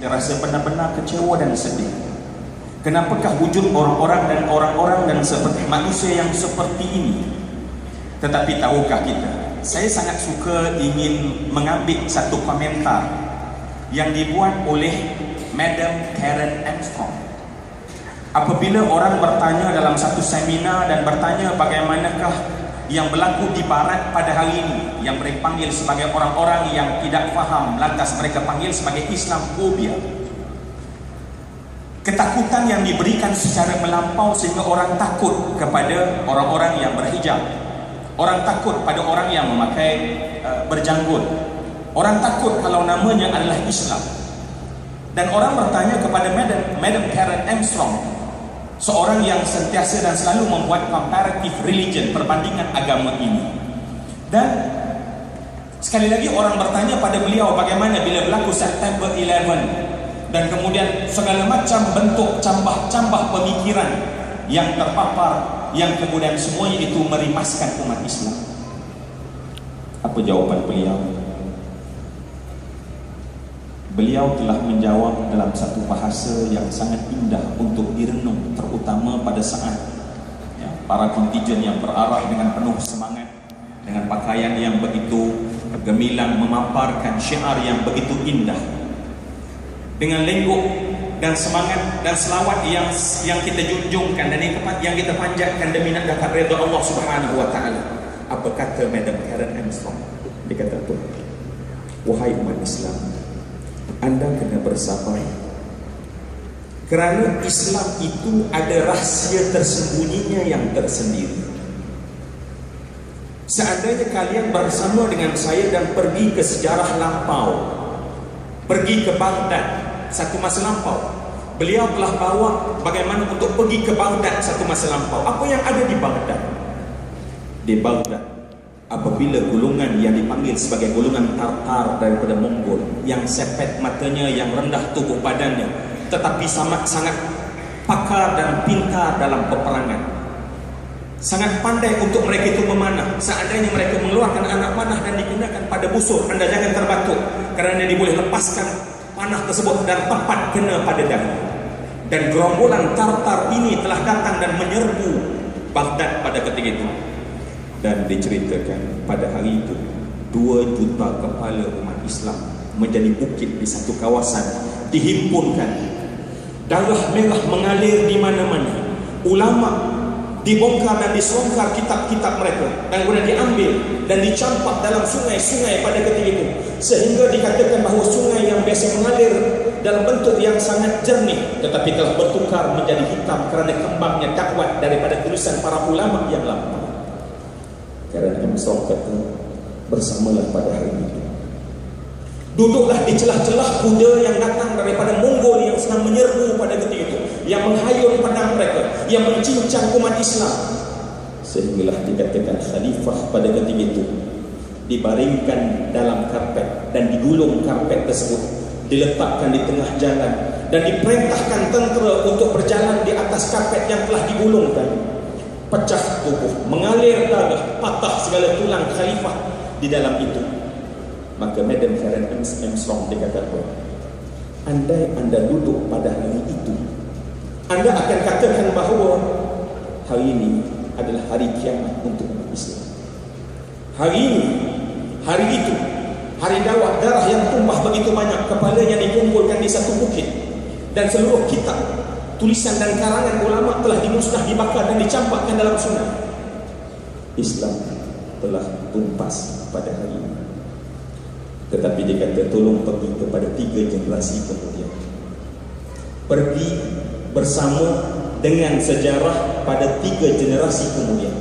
Dia rasa benar-benar kecewa dan sedih. Kenapakah wujud orang-orang dan seperti manusia yang seperti ini? Tetapi tahukah kita, saya sangat suka ingin mengambil satu komentar yang dibuat oleh Madam Karen Armstrong. Apabila orang bertanya dalam satu seminar dan bertanya bagaimanakah yang berlaku di barat pada hari ini, yang mereka panggil sebagai orang-orang yang tidak faham, lantas mereka panggil sebagai Islamophobia. Ketakutan yang diberikan secara melampau sehingga orang takut kepada orang-orang yang berhijab. Orang takut pada orang yang memakai berjanggut. Orang takut kalau namanya adalah Islam. Dan orang bertanya kepada Madam Karen Armstrong, seorang yang sentiasa dan selalu membuat comparative religion, perbandingan agama ini. Dan sekali lagi orang bertanya pada beliau bagaimana bila berlaku September 11 dan kemudian segala macam bentuk cambah pemikiran yang terpapar, yang kemudian semuanya itu merimaskan umat Islam. Apa jawaban beliau? Beliau telah menjawab dalam satu bahasa yang sangat indah untuk direnung, terutama pada saat para kontijen yang berarah dengan penuh semangat, dengan pakaian yang begitu gemilang, memaparkan syiar yang begitu indah, dengan lenggok dan semangat dan selawat yang kita junjungkan dan yang kita panjatkan demi nak dapat redha Allah Subhanahu wa taala. Apa kata Madam Karen Armstrong? Dia kata apa? Wahai umat Islam, anda kena bersabar, kerana Islam itu ada rahsia tersembunyinya yang tersendiri. Seandainya kalian bersama dengan saya dan pergi ke sejarah lampau, pergi ke Baghdad satu masa lampau, beliau telah bawa bagaimana untuk pergi ke Baghdad satu masa lampau. Apa yang ada di Baghdad? Di Baghdad, apabila golongan yang dipanggil sebagai golongan Tartar daripada Mongol, yang sepet matanya, yang rendah tubuh badannya, tetapi sangat pakar dan pintar dalam peperangan, sangat pandai untuk mereka itu memanah. Seandainya mereka mengeluarkan anak panah dan digunakan pada busur, anda jangan terbatuk, kerana dia boleh lepaskan panah tersebut dan tepat kena pada dahi. Dan gerombolan Tartar ini telah datang dan menyerbu Baghdad pada ketika itu. Dan diceritakan pada hari itu 2 juta kepala umat Islam menjadi bukit di satu kawasan, dihimpunkan. Darah merah mengalir di mana-mana. Ulama dibongkar dan disongkar kitab-kitab mereka dan kemudian diambil dan dicampak dalam sungai-sungai pada ketika itu, sehingga dikatakan bahawa sungai yang biasa mengalir dalam bentuk yang sangat jernih tetapi telah bertukar menjadi hitam kerana kembangnya dakwah daripada tulisan para ulama yang lama. Kerana Armstrong kata, bersamalah pada hari itu, duduklah di celah-celah kuda yang datang daripada Mongol yang sedang menyerbu pada ketika itu, yang menghayun pedang mereka, yang mencincang umat Islam. Sehinggalah dikatakan khalifah pada ketika itu dibaringkan dalam karpet dan digulung karpet tersebut, diletakkan di tengah jalan dan diperintahkan tentera untuk berjalan di atas karpet yang telah digulungkan. Pecah tubuh, mengalir darah, patah segala tulang khalifah di dalam itu. Maka Madam Karen Armstrong dikatakan, andai anda duduk pada hari itu, anda akan katakan bahawa hari ini adalah hari kiamat untuk umat Islam. Hari ini, hari itu, hari darah yang tumpah begitu banyak, kepala yang dikumpulkan di satu bukit, dan seluruh kitab, tulisan dan karangan ulama telah dimusnah, dibakar dan dicampakkan dalam sungai. Islam telah tumpas pada hari ini. Tetapi dia kata, tolong pergi kepada 3 generasi kemudian, pergi bersama dengan sejarah pada 3 generasi kemudian.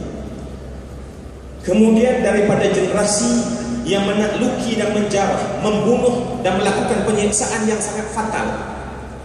Kemudian daripada generasi yang menakluki dan menjarah, membunuh dan melakukan penyiksaan yang sangat fatal,